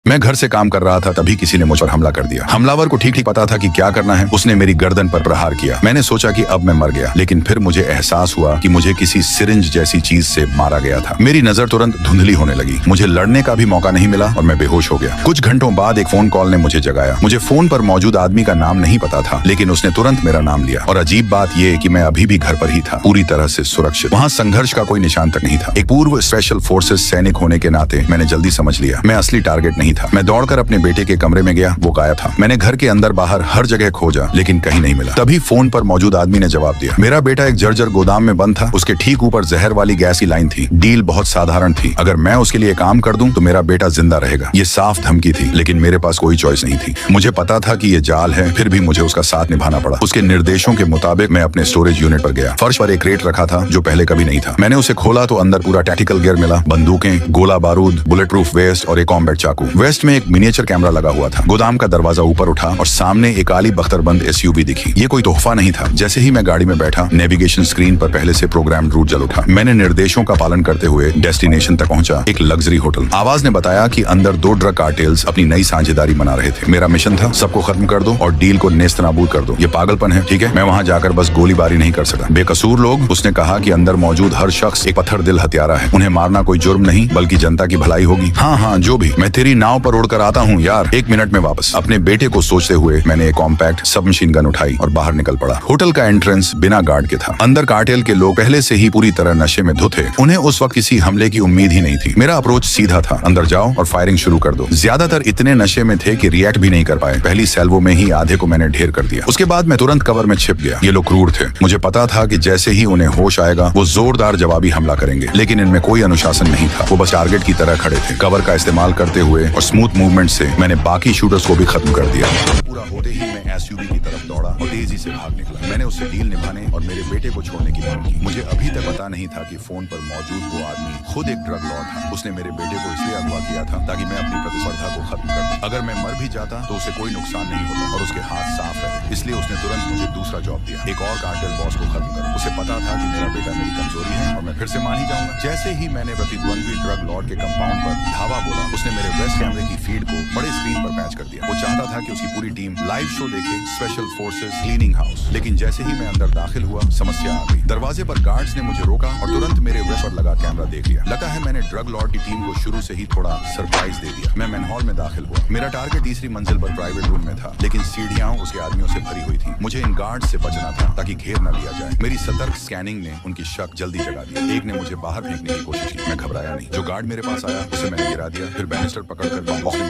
मैं घर से काम कर रहा था, तभी किसी ने मुझ पर हमला कर दिया। हमलावर को ठीक ठीक पता था कि क्या करना है। उसने मेरी गर्दन पर प्रहार किया। मैंने सोचा कि अब मैं मर गया, लेकिन फिर मुझे एहसास हुआ कि मुझे किसी सिरिंज जैसी चीज से मारा गया था। मेरी नजर तुरंत धुंधली होने लगी। मुझे लड़ने का भी मौका नहीं मिला और मैं बेहोश हो गया। कुछ घंटों बाद एक फोन कॉल ने मुझे जगाया। मुझे फोन पर मौजूद आदमी का नाम नहीं पता था, लेकिन उसने तुरंत मेरा नाम लिया। और अजीब बात यह कि मैं अभी भी घर पर ही था, पूरी तरह से सुरक्षित। वहाँ संघर्ष का कोई निशान तक नहीं था। एक पूर्व स्पेशल फोर्सेस सैनिक होने के नाते मैंने जल्दी समझ लिया, मैं असली टारगेट नहीं था। मैं दौड़कर अपने बेटे के कमरे में गया, वो गायब था। मैंने घर के अंदर बाहर हर जगह खोजा, लेकिन कहीं नहीं मिला। तभी फोन पर मौजूद आदमी ने जवाब दिया। मेरा बेटा एक जर्जर गोदाम में बंद था, उसके ठीक ऊपर जहर वाली गैस की लाइन थी। डील बहुत साधारण थी, अगर मैं उसके लिए काम कर दूं तो मेरा बेटा जिंदा रहेगा। ये साफ धमकी थी, लेकिन मेरे पास कोई चॉइस नहीं थी। मुझे पता था कि ये जाल है, फिर भी मुझे उसका साथ निभाना पड़ा। उसके निर्देशों के मुताबिक मैं अपने स्टोरेज यूनिट पर गया। फर्श पर एक क्रेट रखा था जो पहले कभी नहीं था। मैंने उसे खोला तो अंदर पूरा टैक्टिकल गियर मिला, बंदूकें, गोला बारूद, बुलेट प्रूफ वेस्ट और एक कॉम्बैट चाकू। वेस्ट में एक मिनिएचर कैमरा लगा हुआ था। गोदाम का दरवाजा ऊपर उठा और सामने एक काली बख्तरबंद एसयूवी दिखी। ये कोई तोहफा नहीं था। जैसे ही मैं गाड़ी में बैठा, नेविगेशन स्क्रीन पर पहले से प्रोग्राम्ड रूट जल उठा। मैंने निर्देशों का पालन करते हुए डेस्टिनेशन तक पहुंचा, एक लग्जरी होटल। आवाज ने बताया कि अंदर 2 ड्रग कार्टेल्स अपनी नई साझेदारी मना रहे थे। मेरा मिशन था सबको खत्म कर दो और डील को नेस्तनाबूद कर दो। ये पागलपन है, ठीक है। मैं वहां जाकर बस गोलीबारी नहीं कर सका। बेकसूर लोग, उसने कहा कि अंदर मौजूद हर शख्स एक पत्थर दिल हत्यारा है। उन्हें मारना कोई जुर्म नहीं, बल्कि जनता की भलाई होगी। हाँ, जो भी। मैं तेरी नाव पर उड़कर आता हूँ यार, 1 मिनट में वापस। अपने बेटे को सोचते हुए मैंने एक कॉम्पैक्ट सब मशीन गन उठाई और बाहर निकल पड़ा। होटल का एंट्रेंस बिना गार्ड के था। अंदर कार्टेल के लोग पहले से ही पूरी तरह नशे में धुत थे। उन्हें उस वक्त किसी हमले की उम्मीद ही नहीं थी। मेरा अप्रोच सीधा था, अंदर जाओ और फायरिंग शुरू कर दो। ज्यादातर इतने नशे में थे कि रिएक्ट भी नहीं कर पाए। पहली सैल्वो में ही आधे को मैंने ढेर कर दिया। उसके बाद मैं तुरंत कवर में छिप गया। ये लोग क्रूर थे। मुझे पता था कि जैसे ही उन्हें होश आएगा वो जोरदार जवाबी हमला करेंगे, लेकिन इनमें कोई अनुशासन नहीं था। वो बस टारगेट की तरह खड़े थे। कवर का इस्तेमाल करते हुए और स्मूथ मूवमेंट से मैंने बाकी शूटर्स को भी खत्म कर दिया। पूरा होते ही मैं एसयूवी की तरफ दौड़ा और तेजी से भाग निकला। मैंने उससे डील निभाने और मेरे बेटे को छोड़ने की मांग की। मुझे अभी तक पता नहीं था कि फोन पर मौजूद वो आदमी खुद एक ड्रग लॉर्ड था। उसने मेरे बेटे को इसलिए अगवा किया था ताकि मैं अपनी प्रतिस्पर्धा को खत्म कर दूं। अगर मैं मर भी जाता तो उसे कोई नुकसान नहीं होता और उसके हाथ साफ रहते। इसलिए उसने तुरंत मुझे दूसरा जॉब दिया, एक और कार्टेल बॉस को खत्म कर। उसे पता था कि मेरा बेटा मेरी कमजोरी है और मैं फिर से मान ही जाऊंगा। जैसे ही मैंने प्रतिद्वंद्वी ड्रग लॉर्ड के कंपाउंड पर धावा बोला, उसने मेरे वेस्ट कैमरे की फीड को बड़े स्क्रीन पर पैच कर दिया। वो चाहता था कि उसकी पूरी टीम लाइव शो देखे, स्पेशल फोर्सेस क्लीनिंग हाउस। लेकिन जैसे ही मैं अंदर दाखिल हुआ, समस्या आ गई। दरवाजे पर गार्ड्स ने मुझे रोका और तुरंत मेरे वेस्ट पर लगा कैमरा देख लिया। लगा है मैंने ड्रग लॉर्ड की टीम को शुरू से ही थोड़ा सरप्राइज दे दिया। मैं मैनहॉल में दाखिल हुआ। मेरा टारगेट तीसरी मंजिल पर प्राइवेट रूम में था, लेकिन सीढ़ियां उसके आदमियों से भरी हुई थी। मुझे इन गार्ड से बचना था ताकि घेर न लिया जाए। मेरी सतर्क स्कैनिंग ने उनकी शक जल्दी जगा दी। एक ने मुझे बाहर फेंकने की कोशिश की। मैं घबराया नहीं। जो गार्ड मेरे पास आया उसे मैंने गिरा दिया। फिर बैनिस्टर पकड़कर